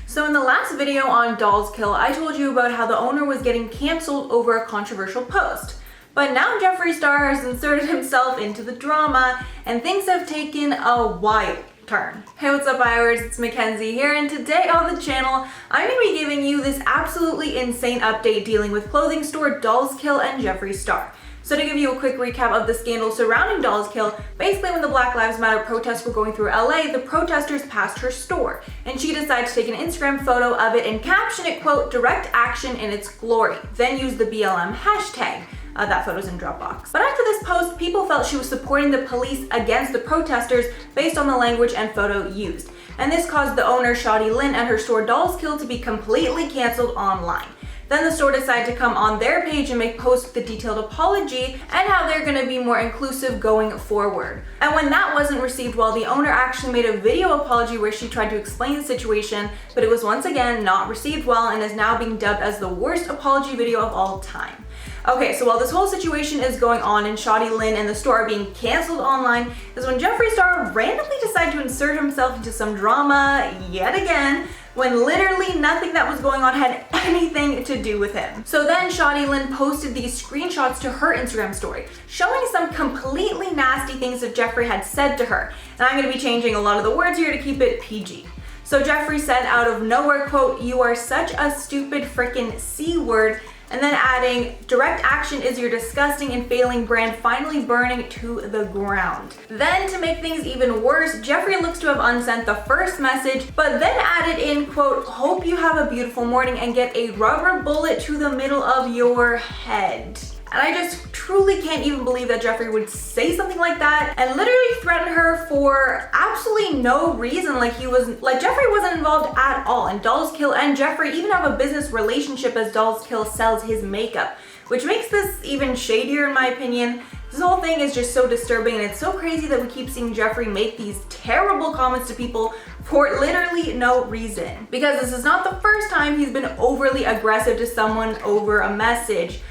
So in the last video on dollskill, I told you about how the owner was getting canceled over a controversial post. But now Jeffree Star has inserted himself into the drama and things have taken a wild turn. Hey, what's up, viewers? It's Mackenzie here, and today on the channel, I'm going to be giving you this absolutely insane update dealing with clothing store dollskill and Jeffree Star. So to give you a quick recap of the scandal surrounding dollskill, basically when the Black Lives Matter protests were going through LA, the protesters passed her store, and she decided to take an Instagram photo of it and caption it, quote, "direct action in its glory," then use the BLM hashtag. That photo's in Dropbox. But after this post, people felt she was supporting the police against the protesters based on the language and photo used. And this caused the owner, Shawty Lynn, and her store dollskill to be completely canceled online. Then the store decided to come on their page and make posts with a detailed apology and how they're going to be more inclusive going forward. And when that wasn't received well, the owner actually made a video apology where she tried to explain the situation, but it was once again not received well and is now being dubbed as the worst apology video of all time. Okay, so while this whole situation is going on and Shawty Lynn and the store are being canceled online, is when Jeffree Star randomly decided to insert himself into some drama yet again, when literally nothing that was going on had anything to do with him. So then Shawty Lynn posted these screenshots to her Instagram story, showing some completely nasty things that Jeffree had said to her. And I'm gonna be changing a lot of the words here to keep it PG. So Jeffree said out of nowhere, quote, "You are such a stupid frickin' C word," and then adding, "direct action is your disgusting and failing brand finally burning to the ground." Then to make things even worse, Jeffree looks to have unsent the first message, but then added in, quote, "hope you have a beautiful morning and get a rubber bullet to the middle of your head." And I just truly can't even believe that Jeffree would say something like that and literally threaten her for absolutely no reason. Jeffree wasn't involved at all, and dollskill and Jeffree even have a business relationship as dollskill sells his makeup, which makes this even shadier in my opinion. This whole thing is just so disturbing, and it's so crazy that we keep seeing Jeffree make these terrible comments to people for literally no reason. Because this is not the first time he's been overly aggressive to someone over a message.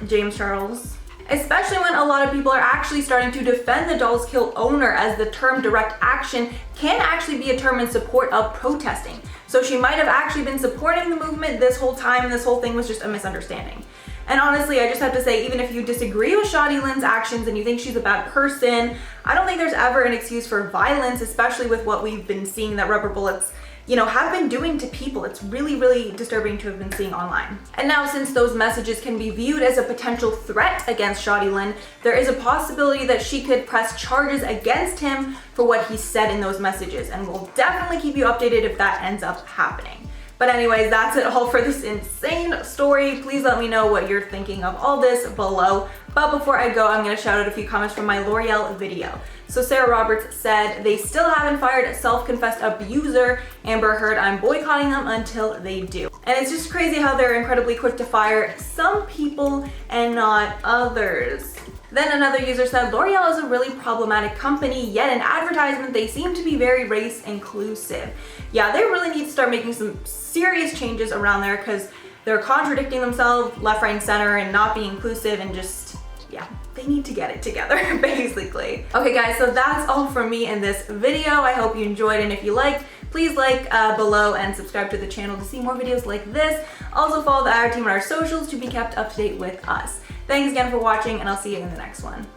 James Charles. Especially when a lot of people are actually starting to defend the dollskill owner, as the term direct action can actually be a term in support of protesting. So she might have actually been supporting the movement this whole time, and this whole thing was just a misunderstanding. And honestly, I just have to say, even if you disagree with Shawty Lynn's actions and you think she's a bad person, I don't think there's ever an excuse for violence, especially with what we've been seeing that rubber bullets have been doing to people. It's really, really disturbing to have been seeing online. And now, since those messages can be viewed as a potential threat against Shawty Lynn, there is a possibility that she could press charges against him for what he said in those messages, and we'll definitely keep you updated if that ends up happening. But anyways, that's it all for this insane story. Please let me know what you're thinking of all this below. But before I go, I'm gonna shout out a few comments from my L'Oreal video. So Sarah Roberts said, "They still haven't fired a self-confessed abuser. Amber Heard, I'm boycotting them until they do." And it's just crazy how they're incredibly quick to fire some people and not others. Then another user said, "L'Oreal is a really problematic company, yet in advertisement they seem to be very race inclusive." Yeah, they really need to start making some serious changes around there, because they're contradicting themselves left, right, and center and not being inclusive, and just, yeah, they need to get it together, basically. Okay guys, so that's all from me in this video. I hope you enjoyed, and if you liked, please like below and subscribe to the channel to see more videos like this. Also follow the IR team on our socials to be kept up to date with us. Thanks again for watching, and I'll see you in the next one.